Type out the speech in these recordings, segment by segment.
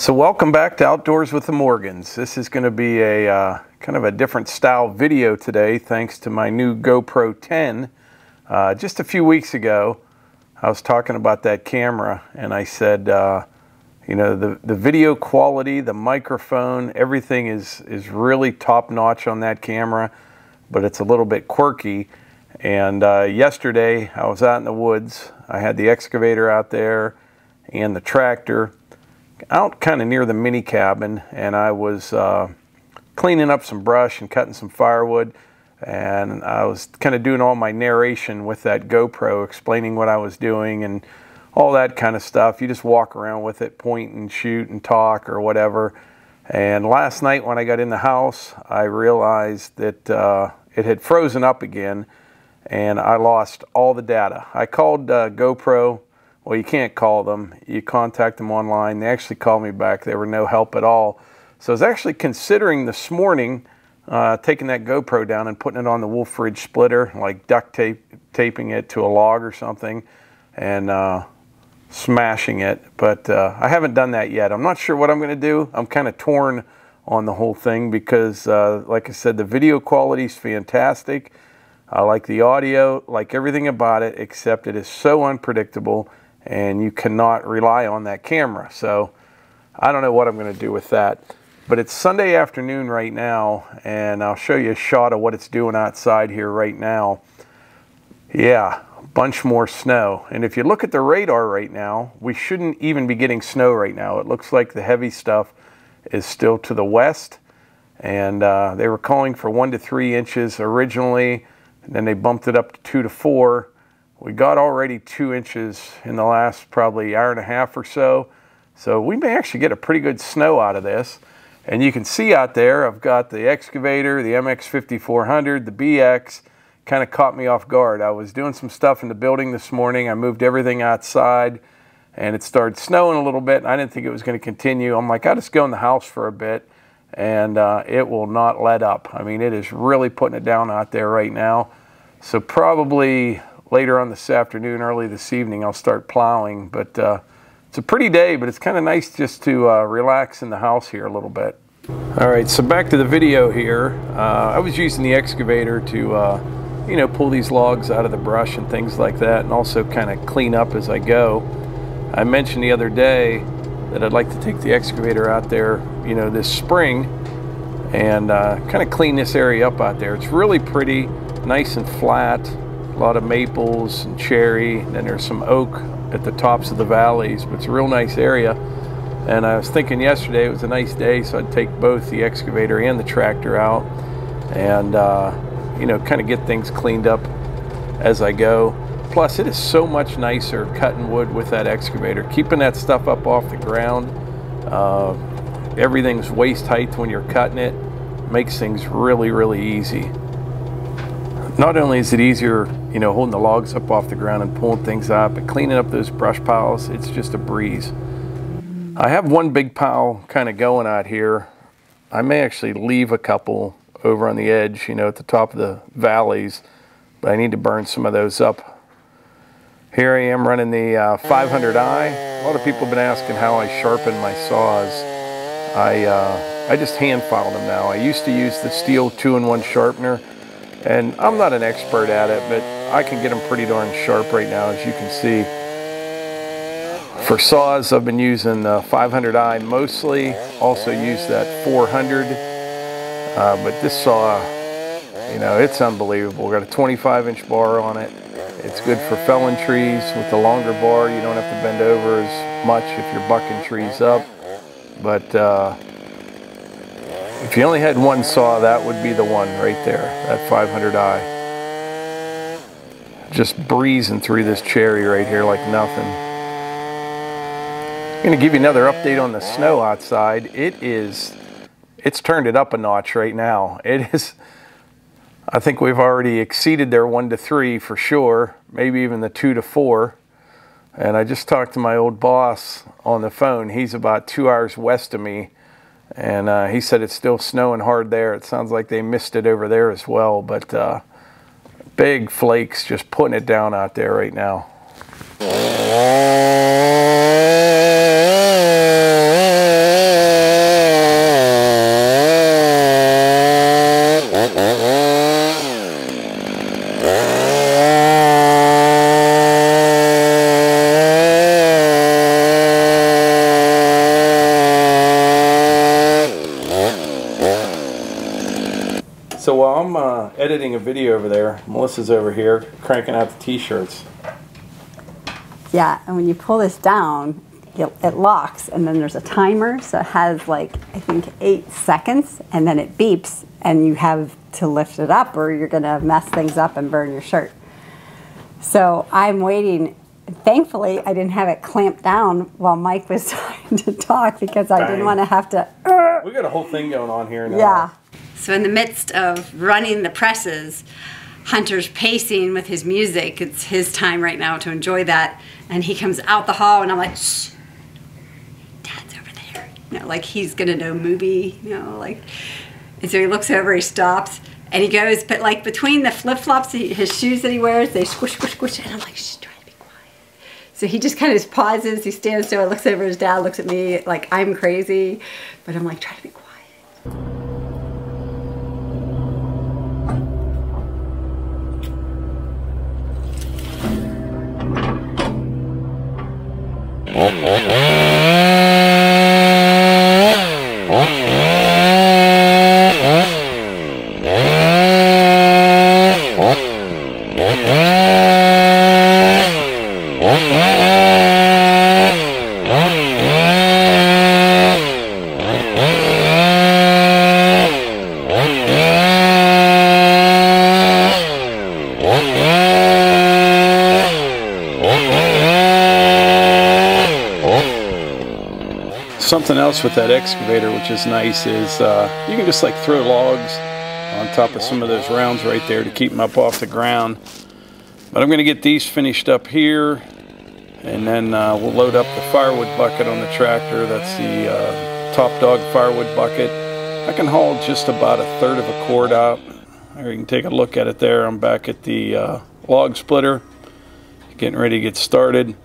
So welcome back to Outdoors with the Morgans. This is going to be a kind of a different style video today thanks to my new GoPro 10. Just a few weeks ago I was talking about that camera and I said you know, the video quality, the microphone, everything is really top notch on that camera, but it's a little bit quirky. And yesterday I was out in the woods. I had the excavator out there and the tractor out kind of near the mini cabin, and I was cleaning up some brush and cutting some firewood, and I was kind of doing all my narration with that GoPro, explaining what I was doing and all that kind of stuff. You just walk around with it, point and shoot and talk or whatever. And last night when I got in the house, I realized that it had frozen up again and I lost all the data. I called GoPro. Well, you can't call them. You contact them online. They actually called me back. They were no help at all. So I was actually considering this morning taking that GoPro down and putting it on the Wolfe Ridge splitter, like duct taping it to a log or something and smashing it. But I haven't done that yet. I'm not sure what I'm going to do. I'm kind of torn on the whole thing because, like I said, the video quality is fantastic. I like the audio, like everything about it, except it is so unpredictable and you cannot rely on that camera. So I don't know what I'm going to do with that. But it's Sunday afternoon right now, and I'll show you a shot of what it's doing outside here right now. Yeah, a bunch more snow. And if you look at the radar right now, we shouldn't even be getting snow right now. It looks like the heavy stuff is still to the west. And they were calling for 1 to 3 inches originally, and then they bumped it up to 2 to 4. We got already 2 inches in the last probably hour and a half or so. So we may actually get a pretty good snow out of this. And you can see out there, I've got the Excavator, the MX5400, the BX, kind of caught me off guard. I was doing some stuff in the building this morning. I moved everything outside and it started snowing a little bit. And I didn't think it was going to continue. I'm like, I'll just go in the house for a bit, and it will not let up. I mean, it is really putting it down out there right now. So probably later on this afternoon, early this evening, I'll start plowing. But it's a pretty day, but it's kind of nice just to relax in the house here a little bit. All right, so back to the video here. I was using the excavator to you know, pull these logs out of the brush and things like that, and also kind of clean up as I go. I mentioned the other day that I'd like to take the excavator out there, you know, this spring and kind of clean this area up out there. It's really pretty, nice and flat, a lot of maples and cherry, and then there's some oak at the tops of the valleys, but it's a real nice area. And I was thinking yesterday it was a nice day, so I'd take both the excavator and the tractor out and you know, kind of get things cleaned up as I go. Plus, it is so much nicer cutting wood with that excavator. Keeping that stuff up off the ground, everything's waist height when you're cutting it, makes things really, really easy. Not only is it easier, you know, holding the logs up off the ground and pulling things up, but cleaning up those brush piles, it's just a breeze. I have one big pile kind of going out here. I may actually leave a couple over on the edge, you know, at the top of the valleys, but I need to burn some of those up. Here I am running the 500i. A lot of people have been asking how I sharpen my saws. I just hand file them now. I used to use the Stihl 2-in-1 sharpener, and I'm not an expert at it, but I can get them pretty darn sharp right now, as you can see. For saws, I've been using the 500i mostly. Also use that 400. But this saw, you know, it's unbelievable. Got a 25-inch bar on it. It's good for felling trees. With the longer bar, you don't have to bend over as much if you're bucking trees up. But if you only had one saw, that would be the one right there, that 500i. Just breezing through this cherry right here like nothing. I'm going to give you another update on the snow outside. It's turned it up a notch right now. It is, I think we've already exceeded their 1 to 3 for sure, maybe even the 2 to 4. And I just talked to my old boss on the phone. He's about 2 hours west of me, and he said it's still snowing hard there. It sounds like they missed it over there as well, but big flakes just putting it down out there right now. So while I'm editing a video over there, Melissa's over here cranking out the t-shirts. Yeah, and when you pull this down, it locks, and then there's a timer, so it has like, I think 8 seconds, and then it beeps, and you have to lift it up or you're gonna mess things up and burn your shirt. So I'm waiting. Thankfully, I didn't have it clamped down while Mike was trying to talk, because I didn't want to have to... We got a whole thing going on here now. Yeah. So in the midst of running the presses, Hunter's pacing with his music. It's his time right now to enjoy that. And he comes out the hall, and I'm like, shh, Dad's over there. You know, like he's gonna know movie, you know, like. And so he looks over, he stops, and he goes, but like between the flip-flops, his shoes that he wears, they squish, squish, squish, and I'm like, shh, try to be quiet. So he just kind of pauses, he stands still, looks over his dad, looks at me like I'm crazy, but I'm like, try to be quiet. Something else with that excavator, which is nice, is you can just like throw logs on top of some of those rounds right there to keep them up off the ground. But I'm going to get these finished up here, and then we'll load up the firewood bucket on the tractor. That's the Top Dog firewood bucket. I can haul just about 1/3 of a cord out. There, you can take a look at it there. I'm back at the log splitter, getting ready to get started.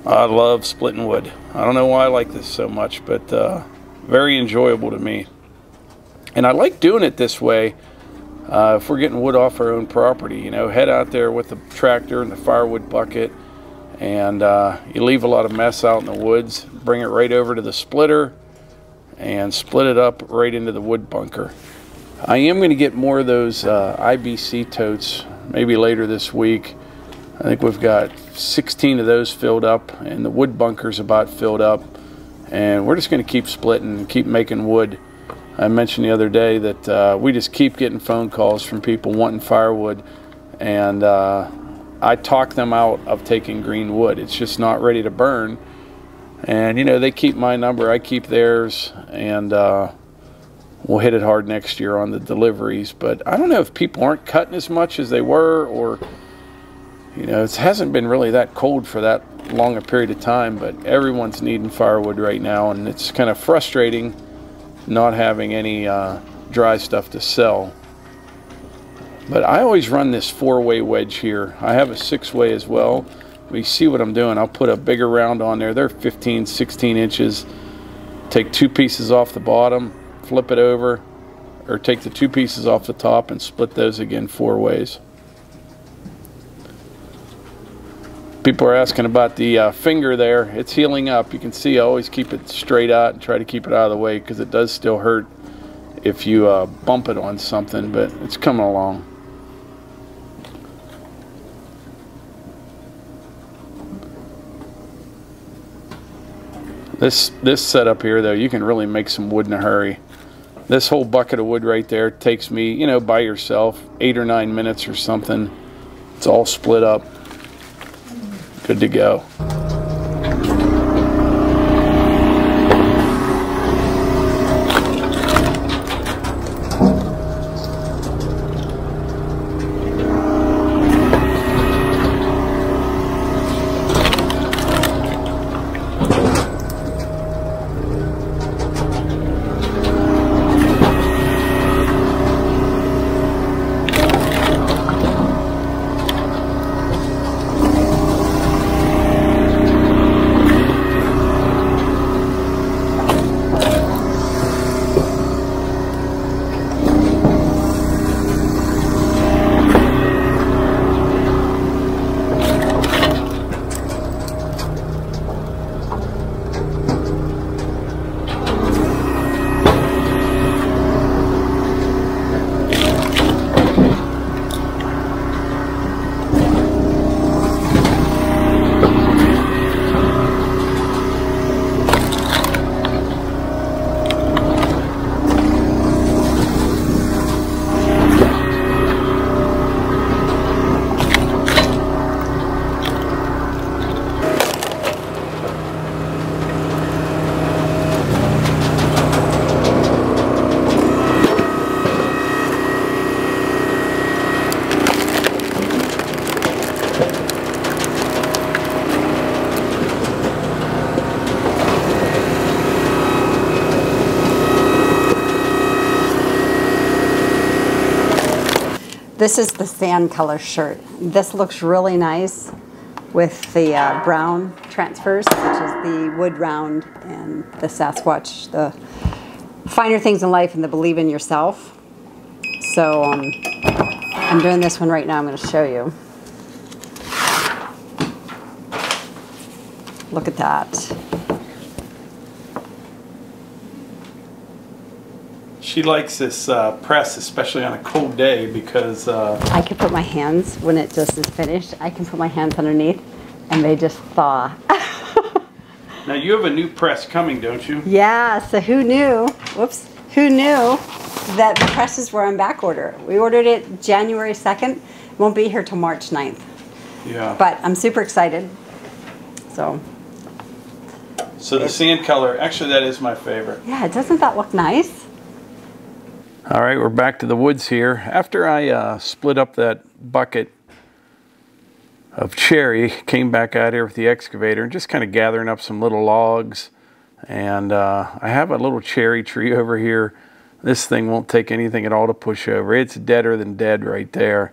I love splitting wood. I don't know why I like this so much, but very enjoyable to me. And I like doing it this way if we're getting wood off our own property. You know, head out there with the tractor and the firewood bucket, and you leave a lot of mess out in the woods. Bring it right over to the splitter and split it up right into the wood bunker. I am going to get more of those IBC totes maybe later this week. I think we've got 16 of those filled up, and the wood bunker's about filled up, and we're just going to keep splitting and keep making wood. I mentioned the other day that we just keep getting phone calls from people wanting firewood, and I talk them out of taking green wood. It's just not ready to burn, and you know, they keep my number, I keep theirs, and we'll hit it hard next year on the deliveries. But I don't know if people aren't cutting as much as they were, or you know, it hasn't been really that cold for that long a period of time, but everyone's needing firewood right now, and it's kind of frustrating not having any dry stuff to sell. But I always run this 4-way wedge here. I have a 6-way as well. But you see what I'm doing. I'll put a bigger round on there. They're 15, 16 inches. Take 2 pieces off the bottom, flip it over, or take the 2 pieces off the top and split those again 4 ways. People are asking about the finger there. It's healing up. You can see I always keep it straight out and try to keep it out of the way, because it does still hurt if you bump it on something, but it's coming along. This setup here, though, you can really make some wood in a hurry. This whole bucket of wood right there takes me, you know, by yourself, 8 or 9 minutes or something. It's all split up. Good to go. This is the sand color shirt. This looks really nice with the brown transfers, which is the wood round and the Sasquatch, the finer things in life and the believe in yourself. So I'm doing this one right now. I'm going to show you. Look at that. She likes this press, especially on a cold day, because I can put my hands, when it just is finished, I can put my hands underneath and they just thaw. Now you have a new press coming, don't you? Yeah, so who knew, whoops, who knew that the presses were on back order? We ordered it January 2nd, won't be here till March 9th. Yeah. But I'm super excited. So the sand color, actually that is my favorite. yeah, doesn't that look nice? All right, we're back to the woods here. After I split up that bucket of cherry, came back out here with the excavator and just kind of gathering up some little logs. And I have a little cherry tree over here. This thing won't take anything at all to push over. It's deader than dead right there.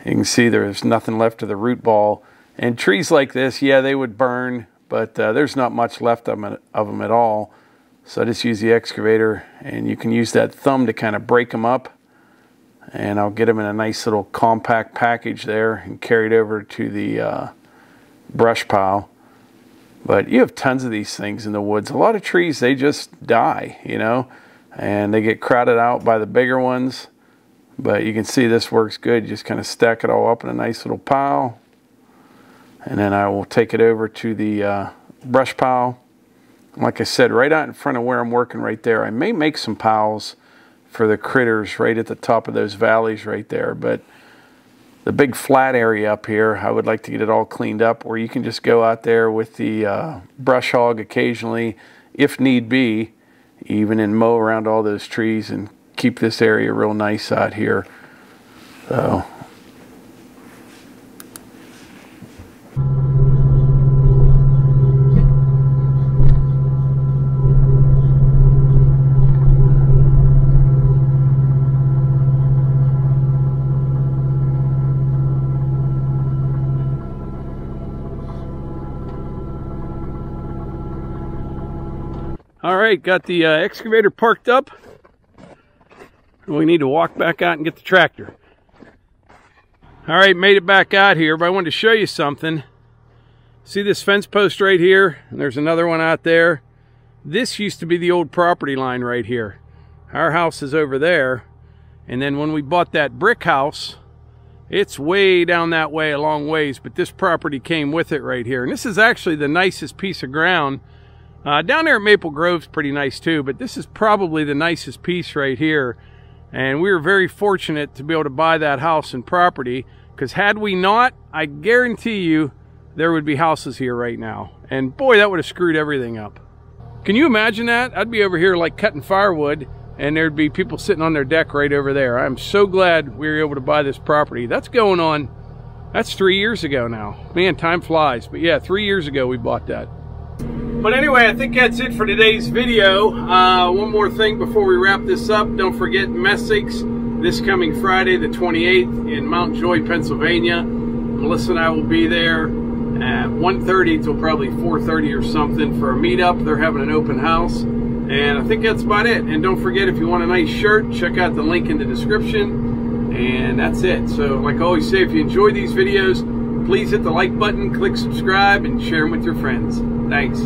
You can see there's nothing left of the root ball. And trees like this, yeah, they would burn, but there's not much left of them at all. So I just use the excavator, and you can use that thumb to kind of break them up. And I'll get them in a nice little compact package there and carry it over to the brush pile. But you have tons of these things in the woods. A lot of trees, they just die, you know, and they get crowded out by the bigger ones. But you can see this works good. You just kind of stack it all up in a nice little pile. And then I will take it over to the brush pile. Like I said, right out in front of where I'm working right there, I may make some piles for the critters right at the top of those valleys right there. But the big flat area up here, I would like to get it all cleaned up where you can just go out there with the brush hog occasionally, if need be, even and mow around all those trees and keep this area real nice out here. So all right, got the excavator parked up. We need to walk back out and get the tractor. All right, made it back out here, but I wanted to show you something. See this fence post right here? And there's another one out there. This used to be the old property line right here. Our house is over there. And then when we bought that brick house, it's way down that way, a long ways, but this property came with it right here. And this is actually the nicest piece of ground. Down there at Maple Grove's pretty nice too, but this is probably the nicest piece right here. And we were very fortunate to be able to buy that house and property, because had we not, I guarantee you there would be houses here right now. And boy, that would have screwed everything up. Can you imagine that? I'd be over here like cutting firewood and there'd be people sitting on their deck right over there. I'm so glad we were able to buy this property. That's going on, that's 3 years ago now. Man, time flies. But yeah, 3 years ago we bought that. But anyway, I think that's it for today's video. One more thing before we wrap this up. Don't forget Messick's this coming Friday the 28th in Mount Joy, Pennsylvania. Melissa and I will be there at 1:30 till probably 4:30 or something for a meetup. They're having an open house. And I think that's about it. And don't forget, if you want a nice shirt, check out the link in the description. And that's it. So like I always say, if you enjoy these videos, please hit the like button, click subscribe, and share them with your friends. Thanks.